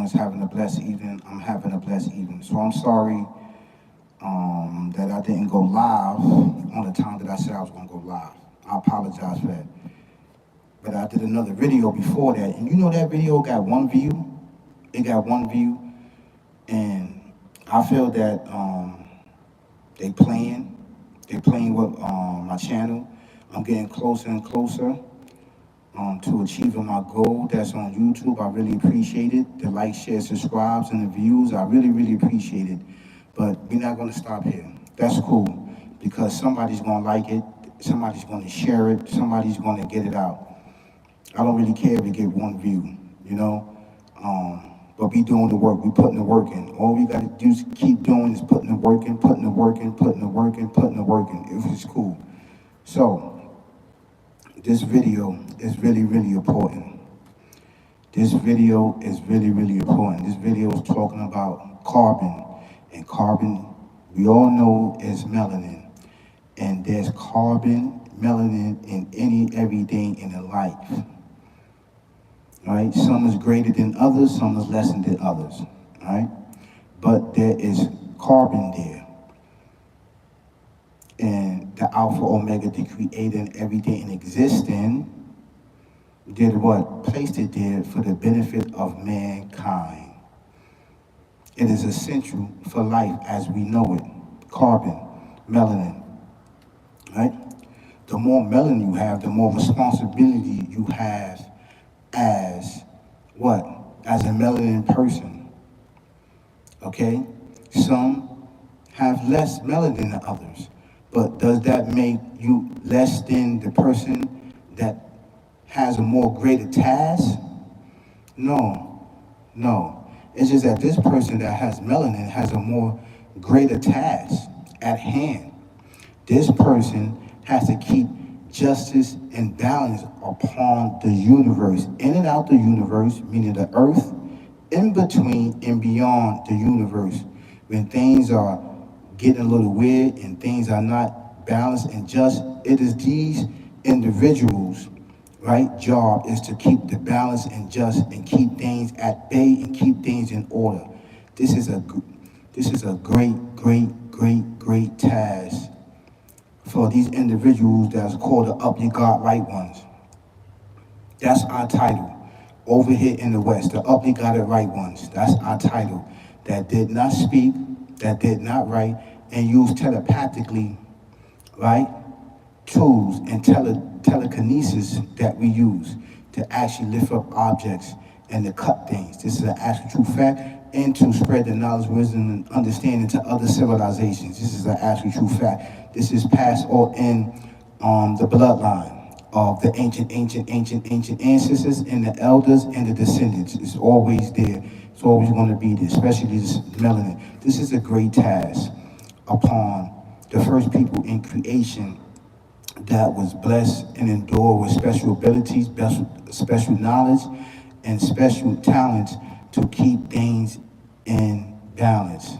everyone's having a blessed evening. I'm having a blessed evening. So I'm sorry that I didn't go live on the time that I said I was going to go live. I apologize for that. But I did another video before that, and you know that video got one view? It got one view, and I feel that they playing with my channel. I'm getting closer and closer to achieving my goal that's on YouTube. I really appreciate it. The like, share, subscribes, and the views. I really, really appreciate it. But we're not going to stop here. That's cool, because somebody's going to like it, somebody's going to share it, somebody's going to get it out. I don't really care if we get one view, you know? But we doing the work, we putting the work in. All we got to do is keep doing is putting the work in, putting the work in, putting the work in, putting the work in. It's cool. So, this video is really, really important. This video is really, really important. This video is talking about carbon. And carbon, we all know, is melanin. And there's carbon, melanin in any, everything in the life. Right? Some is greater than others, some is less than others. Right? But there is carbon there. And the Alpha Omega, the creator and everything in existence, did what? Placed it there for the benefit of mankind. It is essential for life as we know it. Carbon, melanin. Right? The more melanin you have, the more responsibility you have as what? As a melanin person. Okay? Some have less melanin than others. But does that make you less than the person that has a more greater task? No, no. It's just that this person that has melanin has a more greater task at hand. This person has to keep justice and balance upon the universe, in and out the universe, meaning the earth, in between and beyond the universe. When things are getting a little weird and things are not balanced and just, it is these individuals, right, job is to keep the balance and just and keep things at bay and keep things in order. This is a great, great, great, great task for these individuals that's called the Uply God Right Ones. That's our title. Over here in the West, the Uply Got It Right Ones. That's our title. That did not speak, that did not write, and use telepathically, right, tools and telekinesis that we use to actually lift up objects and to cut things. This is an actual true fact, and to spread the knowledge, wisdom, and understanding to other civilizations. This is an actual true fact. This is passed all in the bloodline of the ancient ancestors and the elders and the descendants. It's always there. It's always going to be there, especially this melanin. This is a great task upon the first people in creation that was blessed and endured with special abilities, special knowledge, and special talents to keep things in balance.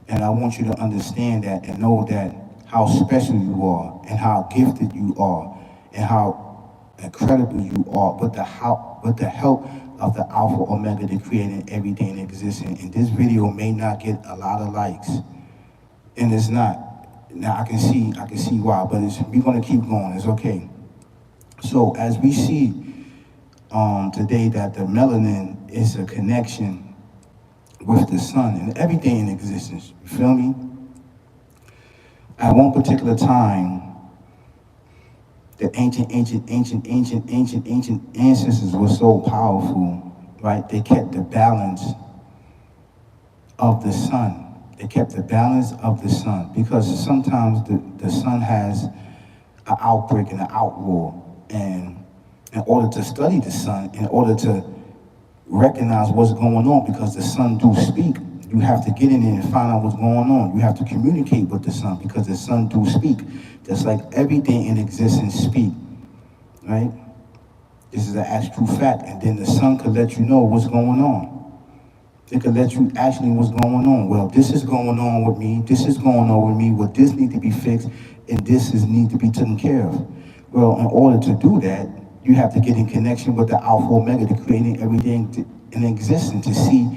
And I want you to understand that and know that how special you are and how gifted you are and how incredible you are with the help of the Alpha Omega, the creating everything in existence. And this video may not get a lot of likes, and it's not. Now I can see why, but we're gonna keep going. It's okay. So as we see today that the melanin is a connection with the sun and everything in existence. You feel me? At one particular time, the ancient ancestors were so powerful, right? They kept the balance of the sun. They kept the balance of the sun, because sometimes the sun has an outbreak and an outroar. And in order to study the sun, in order to recognize what's going on, because the sun do speak, you have to get in there and find out what's going on. You have to communicate with the sun, because the sun do speak. Just like everything in existence speak, right? This is an actual fact. And then the sun could let you know what's going on. It could let you actually what's going on. Well, this is going on with me. This is going on with me. Well, this needs to be fixed, and this need to be taken care of. Well, in order to do that, you have to get in connection with the Alpha Omega, the creating everything in existence to see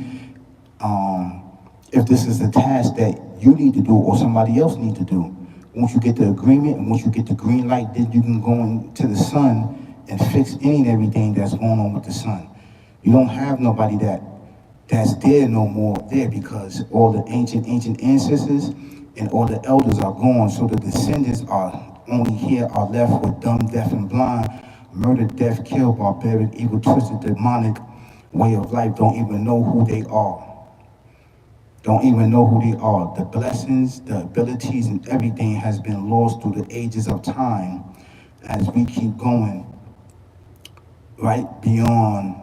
if this is a task that you need to do or somebody else need to do. Once you get the agreement and once you get the green light, then you can go into the sun and fix any and everything that's going on with the sun. You don't have nobody that's there no more there because all the ancient ancestors and all the elders are gone, so the descendants are only here, are left with dumb, deaf, and blind, murdered, deaf, killed, barbaric, evil, twisted, demonic way of life, don't even know who they are. Don't even know who they are. The blessings, the abilities, and everything has been lost through the ages of time as we keep going right beyond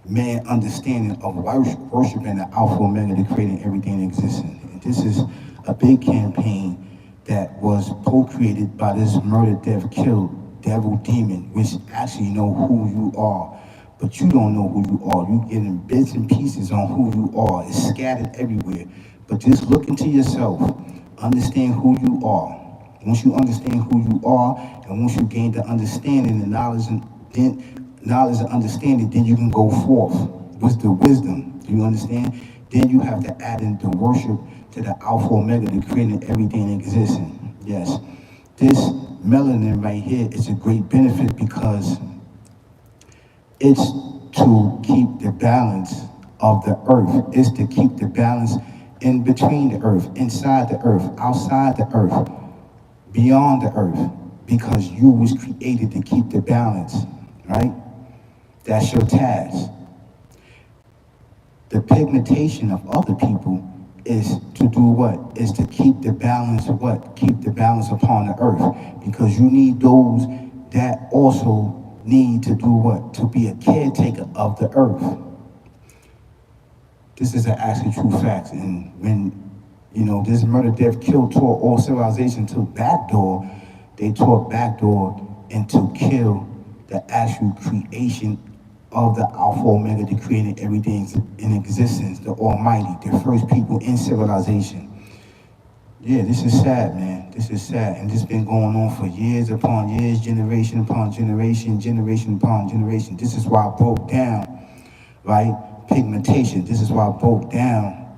man understanding of worshiping the Alpha Omega, the creating everything existing. And this is a big campaign that was co-created by this murder, death, kill, devil, demon, which actually know who you are, but you don't know who you are. You getting bits and pieces on who you are. It's scattered everywhere. But just look into yourself, understand who you are. Once you understand who you are, and once you gain the understanding, the knowledge and understanding, then you can go forth with the wisdom. Do you understand? Then you have to add in the worship to the Alpha Omega, the creating everything existing. Yes. This melanin right here is a great benefit because it's to keep the balance of the earth. It's to keep the balance in between the earth, inside the earth, outside the earth, beyond the earth, because you was created to keep the balance, right? That's your task. The pigmentation of other people is to do what? Is to keep the balance, what? Keep the balance upon the earth. Because you need those that also need to do what? To be a caretaker of the earth. This is an actually true fact. And when, this murder, death, kill, tore all civilization to backdoor, they tore backdoor and to kill the actual creation of the Alpha Omega, the creating everything in existence, the Almighty, the first people in civilization. Yeah, this is sad, man. This is sad. And this has been going on for years upon years, generation upon generation, generation upon generation. This is why I broke down, right? Pigmentation. This is why I broke down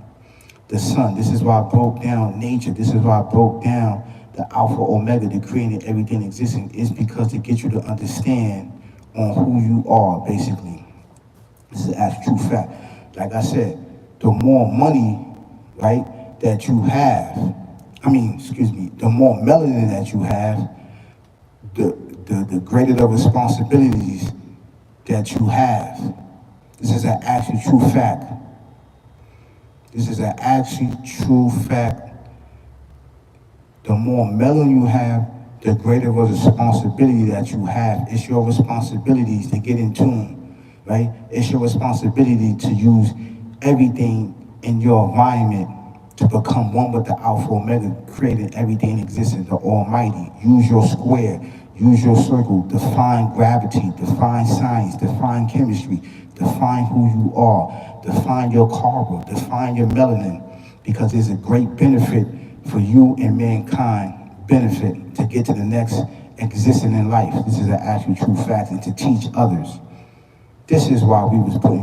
the sun. This is why I broke down nature. This is why I broke down the Alpha Omega, the creating everything existing. It's because to get you to understand on who you are, basically. This is an actual true fact. Like I said, the more money, right, that you have, the more melanin that you have, the greater the responsibilities that you have. This is an actual true fact. This is an actually true fact. The more melanin you have, the greater the responsibility that you have. It's your responsibilities to get in tune, right? It's your responsibility to use everything in your environment to become one with the Alpha Omega, creating everything existing, the Almighty. Use your square, use your circle, define gravity, define science, define chemistry, define who you are, define your karma, define your melanin, because there's a great benefit for you and mankind, benefit to get to the next existing in life. This is an actual true fact, and to teach others. This is why we was put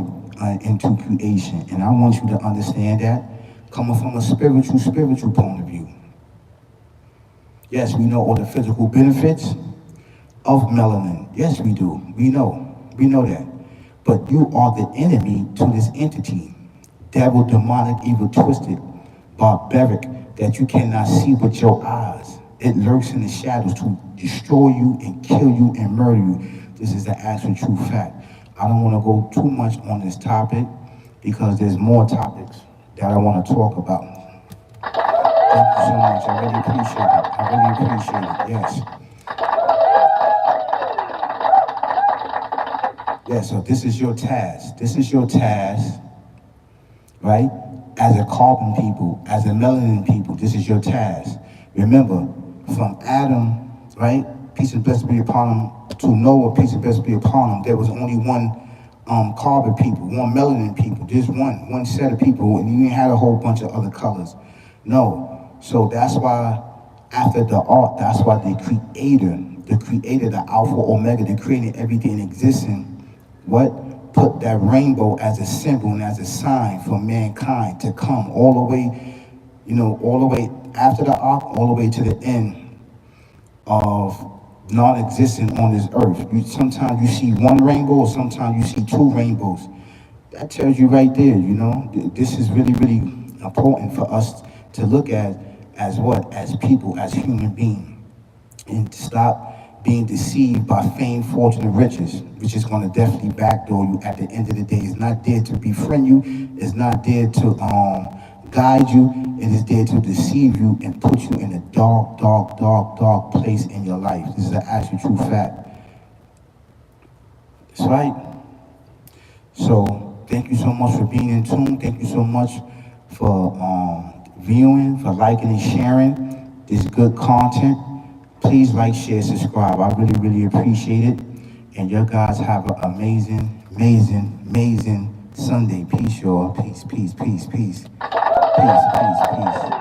into creation, and I want you to understand that coming from a spiritual point of view. Yes, we know all the physical benefits of melanin. Yes, we do. We know that. But you are the enemy to this entity, devil, demonic, evil, twisted, barbaric, that you cannot see with your eyes. It lurks in the shadows to destroy you and kill you and murder you. This is the actual true fact. I don't want to go too much on this topic because there's more topics that I want to talk about. Thank you so much. I really appreciate it. I really appreciate it. Yes. Yeah, so this is your task. This is your task, right? As a carbon people, as a melanin people, this is your task. Remember, from Adam, right? Peace and blessings be upon him, to Noah, peace and blessings be upon him. There was only one carbon people, one melanin people, just one set of people, and you didn't have a whole bunch of other colors. No. So that's why after the art, that's why the creator, the Alpha Omega, the creating everything existing, what? put that rainbow as a symbol and as a sign for mankind to come all the way, all the way after the ark, all the way to the end of non-existent on this earth. Sometimes you see one rainbow, or sometimes you see two rainbows. That tells you right there, this is really, really important for us to look at as what? As people, as human beings. And to stop being deceived by fame, fortune, and riches, which is going to definitely backdoor you at the end of the day. It's not there to befriend you. It's not there to guide you. It is there to deceive you and put you in a dark, dark, dark, dark place in your life. This is an actual true fact. That's right. So thank you so much for being in tune. Thank you so much for viewing, for liking and sharing this good content. Please like, share, subscribe. I really, really appreciate it. And you guys have an amazing, amazing, amazing Sunday. Peace, y'all. Peace, peace, peace, peace. Peace, peace, peace.